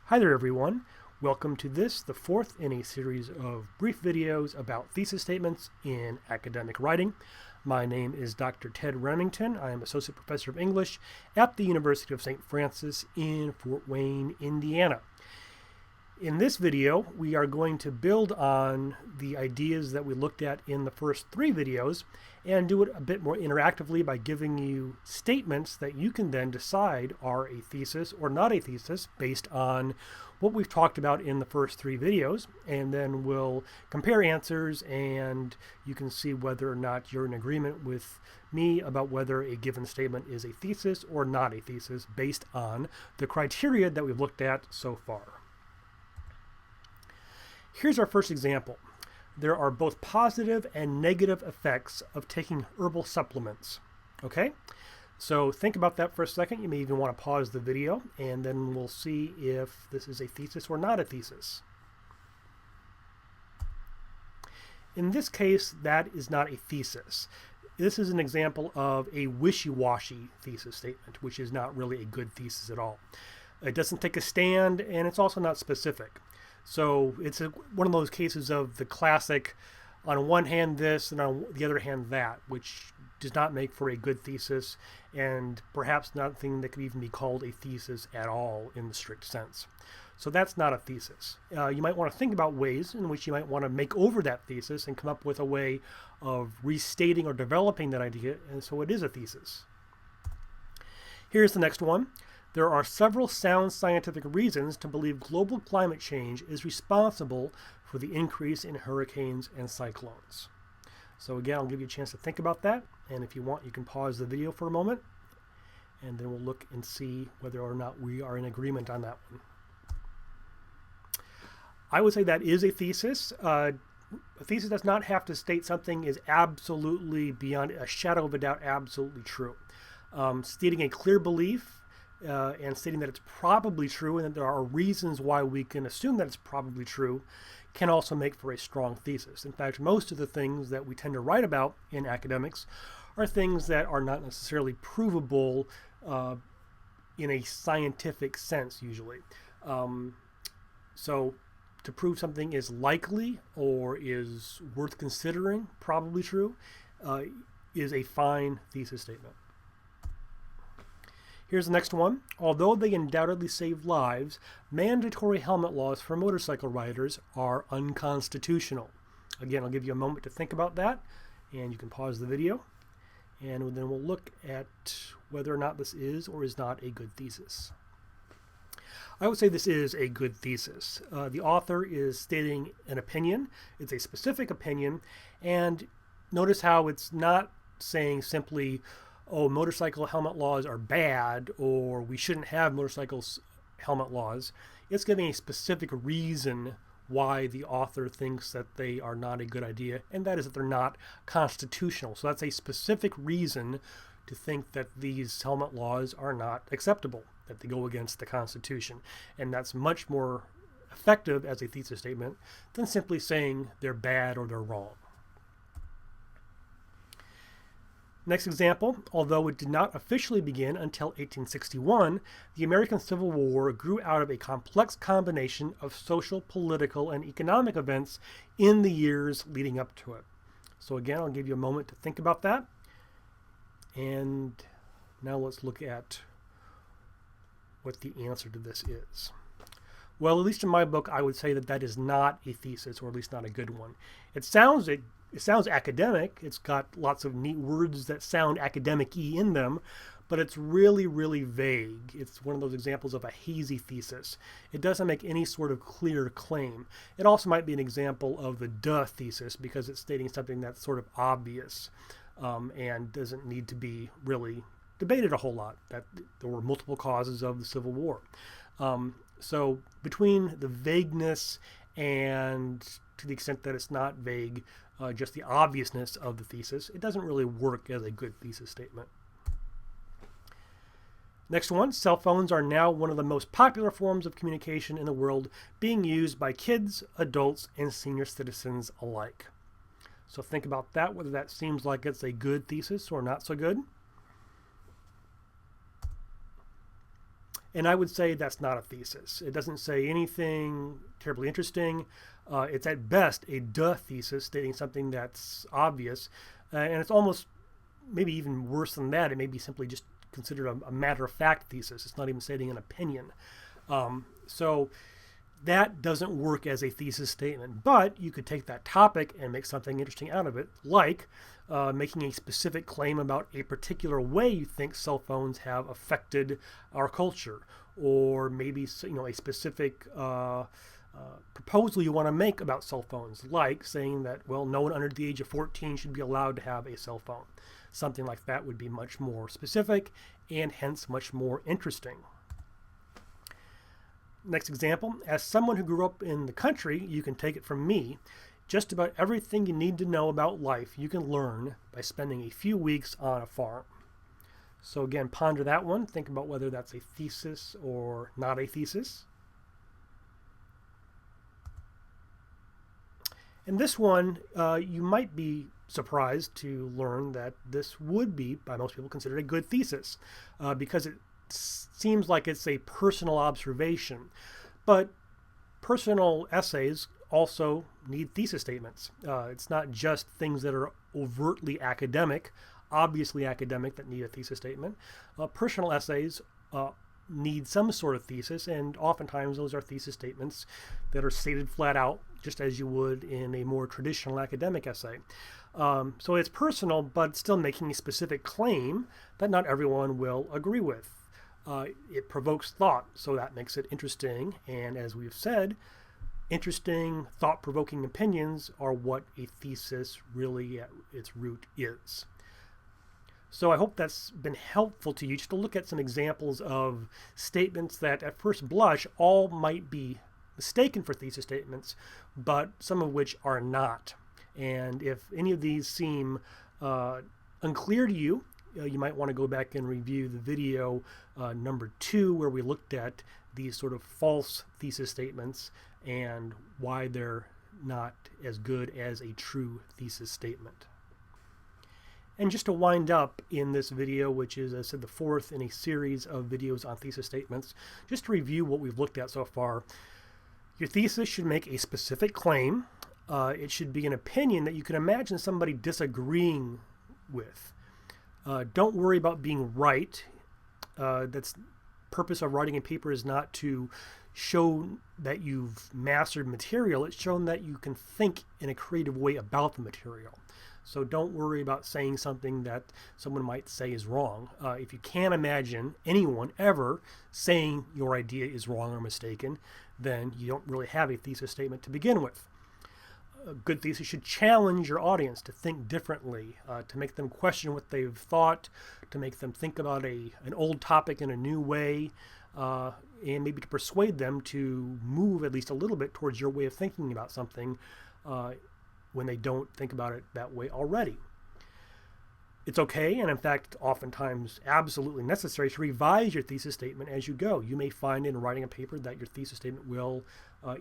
Hi there everyone. Welcome to the fourth in a series of brief videos about thesis statements in academic writing. My name is Dr. Ted Remington. I am Associate Professor of English at the University of St. Francis in Fort Wayne, Indiana. In this video, we are going to build on the ideas that we looked at in the first three videos and do it a bit more interactively by giving you statements that you can then decide are a thesis or not a thesis based on what we've talked about in the first three videos. And then we'll compare answers and you can see whether or not you're in agreement with me about whether a given statement is a thesis or not a thesis based on the criteria that we've looked at so far. Here's our first example. There are both positive and negative effects of taking herbal supplements. Okay? So think about that for a second. You may even want to pause the video and then we'll see if this is a thesis or not a thesis. In this case, that is not a thesis. This is an example of a wishy-washy thesis statement, which is not really a good thesis at all. It doesn't take a stand and it's also not specific. So it's one of those cases of the classic, on one hand this and on the other hand that, which does not make for a good thesis and perhaps nothing that could even be called a thesis at all in the strict sense. So that's not a thesis. You might want to think about ways in which you might want to make over that thesis and come up with a way of restating or developing that idea, and so it is a thesis. Here's the next one. There are several sound scientific reasons to believe global climate change is responsible for the increase in hurricanes and cyclones. So again, I'll give you a chance to think about that. And if you want, you can pause the video for a moment. And then we'll look and see whether or not we are in agreement on that one. I would say that is a thesis. A thesis does not have to state something is absolutely, beyond a shadow of a doubt, absolutely true. Stating a clear belief and stating that it's probably true and that there are reasons why we can assume that it's probably true can also make for a strong thesis. In fact, most of the things that we tend to write about in academics are things that are not necessarily provable in a scientific sense usually. So to prove something is likely or is worth considering, probably true, is a fine thesis statement. Here's the next one. Although they undoubtedly save lives, mandatory helmet laws for motorcycle riders are unconstitutional. Again, I'll give you a moment to think about that, and you can pause the video, and then we'll look at whether or not this is or is not a good thesis. I would say this is a good thesis. The author is stating an opinion. It's a specific opinion, and notice how it's not saying simply, oh, motorcycle helmet laws are bad, or we shouldn't have motorcycles helmet laws. It's giving a specific reason why the author thinks that they are not a good idea, and that is that they're not constitutional. So that's a specific reason to think that these helmet laws are not acceptable, that they go against the Constitution. And that's much more effective as a thesis statement than simply saying they're bad or they're wrong. Next example, although it did not officially begin until 1861, the American Civil War grew out of a complex combination of social, political, and economic events in the years leading up to it. So again, I'll give you a moment to think about that. And now let's look at what the answer to this is. Well, at least in my book, I would say that that is not a thesis, or at least not a good one. It sounds academic. It's got lots of neat words that sound academic-y in them, but it's really, really vague. It's one of those examples of a hazy thesis. It doesn't make any sort of clear claim. It also might be an example of the duh thesis because it's stating something that's sort of obvious and doesn't need to be really debated a whole lot, that there were multiple causes of the Civil War. So between the vagueness and, to the extent that it's not vague, just the obviousness of the thesis, it doesn't really work as a good thesis statement. Next one, cell phones are now one of the most popular forms of communication in the world, being used by kids, adults, and senior citizens alike. So think about that, whether that seems like it's a good thesis or not so good. And I would say that's not a thesis. It doesn't say anything terribly interesting. It's at best a duh thesis stating something that's obvious. And it's almost maybe even worse than that. It may be simply just considered a matter-of-fact thesis. It's not even stating an opinion. So that doesn't work as a thesis statement. But you could take that topic and make something interesting out of it, like making a specific claim about a particular way you think cell phones have affected our culture, or maybe a specific proposal you want to make about cell phones, like saying that, well, no one under the age of 14 should be allowed to have a cell phone. Something like that would be much more specific and hence much more interesting. Next example, as someone who grew up in the country, you can take it from me. Just about everything you need to know about life you can learn by spending a few weeks on a farm. So again, ponder that one. Think about whether that's a thesis or not a thesis. And this one, you might be surprised to learn that this would be, by most people, considered a good thesis because it seems like it's a personal observation. But personal essays also need thesis statements. It's not just things that are overtly academic, obviously academic, that need a thesis statement. Personal essays need some sort of thesis, and oftentimes those are thesis statements that are stated flat out, just as you would in a more traditional academic essay. So it's personal, but still making a specific claim that not everyone will agree with. It provokes thought, so that makes it interesting, and as we've said, interesting, thought-provoking opinions are what a thesis really at its root is. So I hope that's been helpful to you, just to look at some examples of statements that at first blush all might be mistaken for thesis statements, but some of which are not. And if any of these seem unclear to you, you might want to go back and review the video number 2, where we looked at these sort of false thesis statements and why they're not as good as a true thesis statement. And just to wind up in this video, which is, as I said, the 4th in a series of videos on thesis statements, just to review what we've looked at so far, your thesis should make a specific claim. It should be an opinion that you can imagine somebody disagreeing with. Don't worry about being right. That's purpose of writing a paper is not to show that you've mastered material. It's shown that you can think in a creative way about the material. So don't worry about saying something that someone might say is wrong. If you can't imagine anyone ever saying your idea is wrong or mistaken, then you don't really have a thesis statement to begin with. A good thesis should challenge your audience to think differently, to make them question what they've thought, to make them think about an old topic in a new way, and maybe to persuade them to move at least a little bit towards your way of thinking about something when they don't think about it that way already. It's okay, and in fact, oftentimes absolutely necessary, to revise your thesis statement as you go. You may find in writing a paper that your thesis statement will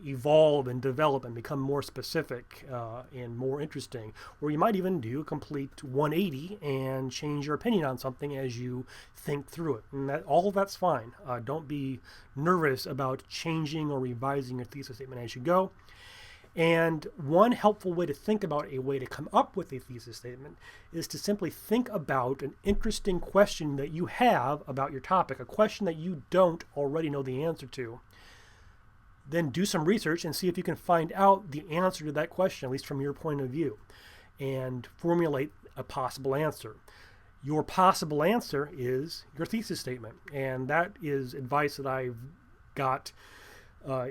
evolve and develop and become more specific and more interesting. Or you might even do a complete 180 and change your opinion on something as you think through it. And all of that's fine. Don't be nervous about changing or revising your thesis statement as you go. And one helpful way to think about a way to come up with a thesis statement is to simply think about an interesting question that you have about your topic, a question that you don't already know the answer to. Then do some research and see if you can find out the answer to that question, at least from your point of view, and formulate a possible answer. Your possible answer is your thesis statement, and that is advice that I've got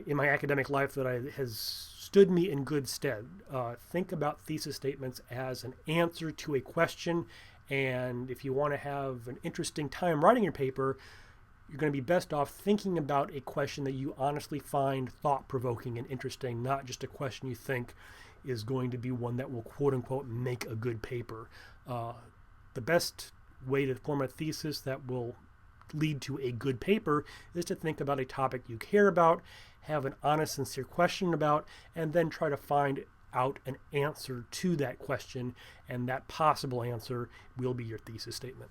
in my academic life that has stood me in good stead. Think about thesis statements as an answer to a question, and if you want to have an interesting time writing your paper, you're going to be best off thinking about a question that you honestly find thought-provoking and interesting, not just a question you think is going to be one that will quote-unquote make a good paper. The best way to form a thesis that will lead to a good paper is to think about a topic you care about, have an honest, sincere question about, and then try to find out an answer to that question, and that possible answer will be your thesis statement.